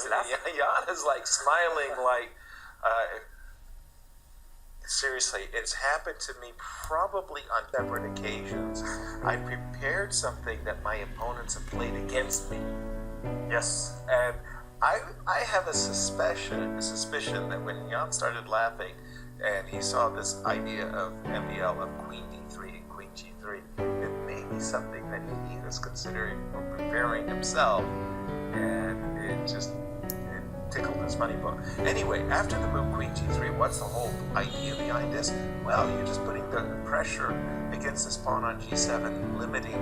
He's laughing. Jan is like smiling like, seriously, it's happened to me probably on separate occasions. I prepared something that my opponents have played against me. Yes. And I have a suspicion that when Jan started laughing and he saw this idea of MVL of Queen D3 and Queen G3, it may be something that he was considering or preparing himself, and it tickled his funny bone. Anyway, after the move Queen G3, what's the whole idea behind this? Well, you're just putting the pressure against this pawn on G7, limiting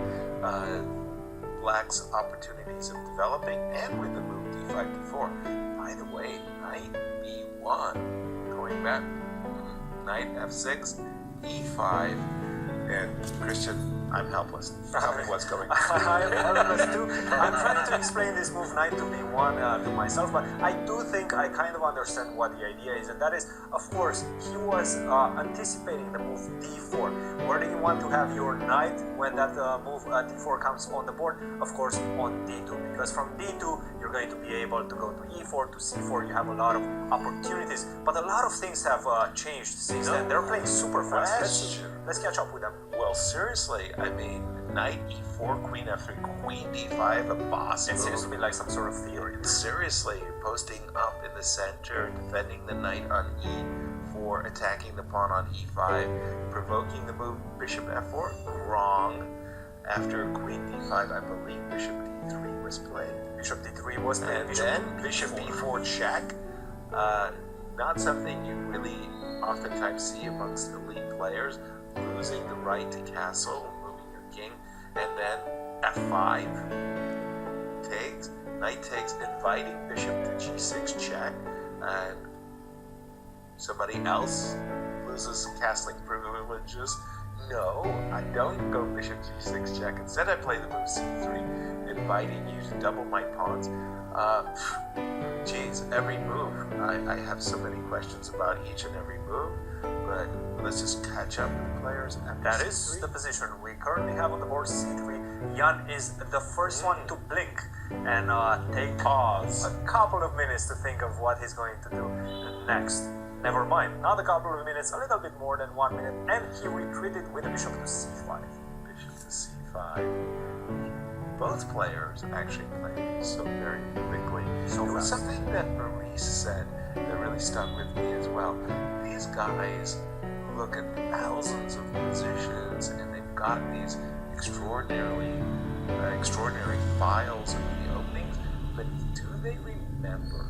Black's opportunities of developing, and with the move D5, D4. By the way, Knight B1, going back, Knight F6, E5, and Christian, I'm helpless. Tell me what's going on. I'm helpless too. I'm trying to explain this move Knight to B1 to myself, but I do think I kind of understand what the idea is, and that is, of course, he was anticipating the move D4. Where do you want to have your knight when that move D4 comes on the board? Of course, on D2, because from D2 you're going to be able to go to E4, to C4. You have a lot of opportunities, but a lot of things have changed since then. They're playing super fast. Let's catch up with them. Well, seriously, I mean, Knight E4, Queen F3, Queen D5, a boss move. It seems to be like some sort of theory. Seriously, posting up in the center, defending the knight on E4, attacking the pawn on E5, provoking the move Bishop F4, wrong. After Queen D5, I believe Bishop D3 was played. Bishop D3 was played. And then Bishop E4 check. Not something you really oftentimes see amongst elite players. Losing the right to castle, moving your king, and then F5 takes, knight takes, inviting bishop to G6 check, and somebody else loses castling privileges. No, I don't go bishop G6 check. Instead, I play the move C3, inviting you to double my pawns. Geez, every move. I have so many questions about each and every move, but let's just catch up with the players. That is the position we currently have on the board. C3. Jan is the first one to blink and take a couple of minutes to think of what he's going to do next. Never mind, not a couple of minutes, a little bit more than 1 minute, and he retreated with the bishop to C5. Bishop to C5. Both players actually played so very quickly. So there was something that Maurice said that really stuck with me as well. These guys look at thousands of positions, and they've got these extraordinary files of the openings, but do they remember?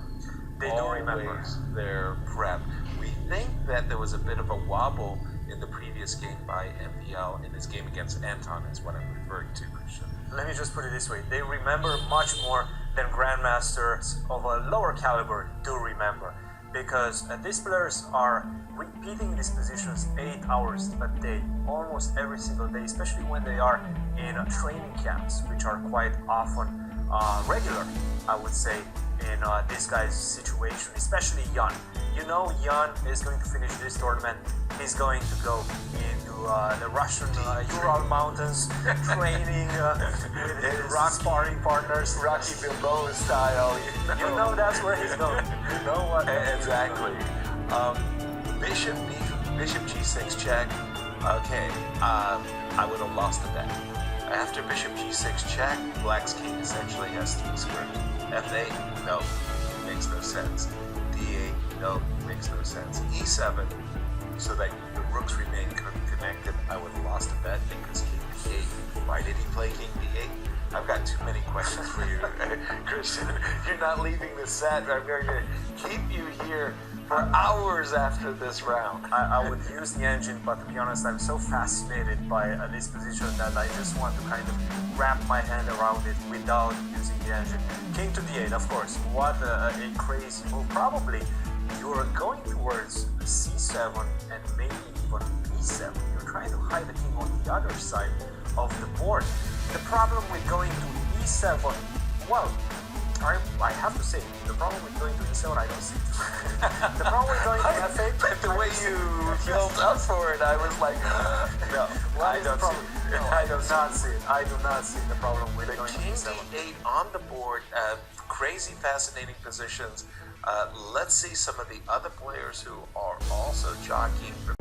They do remember their prep. We think that there was a bit of a wobble in the previous game by MVL in his game against Anton, is what I'm referring to, Christian. Let me just put it this way. They remember much more than grandmasters of a lower caliber do remember, because these players are repeating these positions 8 hours a day, almost every single day, especially when they are in training camps, which are quite often regular, I would say, in this guy's situation, especially Jan. You know, Jan is going to finish this tournament. He's going to go into the Russian Ural Mountains, training with his rock sparring partners, Rocky Balboa style. You know that's where he's going. You know what? Exactly. Bishop G6 check. Okay, I would have lost the bet. After Bishop G6 check, Black's king essentially has 3 squares. F8, no, makes no sense. D8, no, makes no sense. E7, so that the rooks remain connected. I would have lost a bet because king D8. Why did he play king D8? I've got too many questions for you, Christian. You're not leaving the set. I'm going to keep you here for hours after this round. I would use the engine, but to be honest, I'm so fascinated by this position that I just want to kind of wrap my hand around it without using the engine. King to D8, of course. What a crazy move. Probably you're going towards C7 and maybe even B7. You're trying to hide the king on the other side of the board. The problem with going to E7, well, I have to say, the problem with going to E7, I don't see it. The problem with going to F8, but the way you built up for it, I was like, no, I don't see it. No, I do not see it. I do not see the problem with the going to king E7. D8 on the board, crazy fascinating positions. Let's see some of the other players who are also jockeying for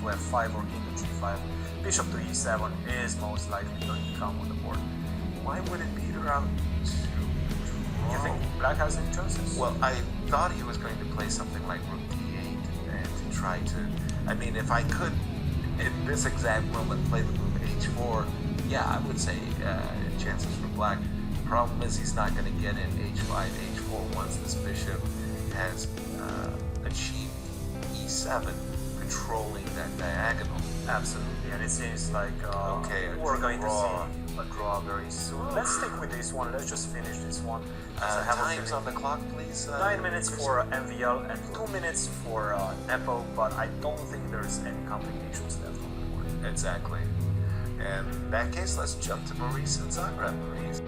f5 or king to g5, bishop to e7 is most likely going to come on the board. Why would it be around 2? You think black has any chances? Well, I thought he was going to play something like rook d8 and to try to, I mean, if I could, in this exact moment, play the move h4, yeah, I would say chances for black. Problem is he's not going to get in h5, h4 once this bishop has achieved e6. c7, controlling that diagonal. Absolutely, and it seems like Okay, a we're going to draw. see a draw very soon. Let's stick with this one. Let's just finish this one. I have a Times feeling- on the clock, please. 9 minutes for MVL and 2 minutes for Nepo, but I don't think there's any complications left on the board. Exactly. And in that case, let's jump to Maurice and Zagreb. Maurice.